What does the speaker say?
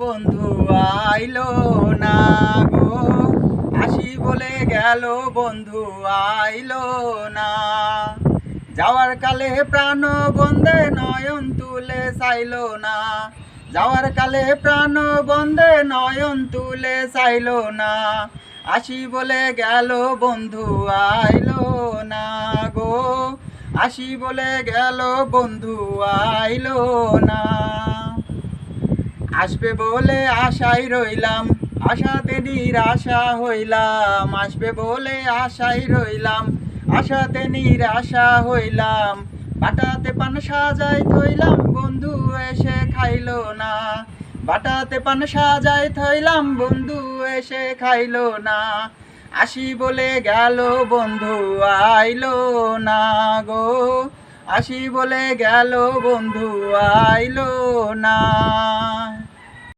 বন্ধু আইলো না গো, আসি বলে গেল বন্ধু আইলো না। যাওয়ার কালে প্রাণ বন্ধে নয়ন তুলে চাইলো না, যাওয়ার কালে প্রাণ বন্ধে নয়ন তুলে চাইলো না। আসি বলে গেল বন্ধু আইলো না গো, আসি বলে গেল বন্ধু আইলো না। আসবে বলে আশায় রইলাম, আশাতে নিরাশা হইলাম। আসবে বলে আশায় রইলাম, আশাতে নিরাশা হইলাম। বাটাতে পান সাজাই থইলাম, বন্ধু এসে খাইলো না। বাটাতে পান সাজাই থইলাম, বন্ধু এসে খাইলো না। আসি বলে গেল বন্ধু আইলো না গো, আসি বলে গেল বন্ধু আইলো না।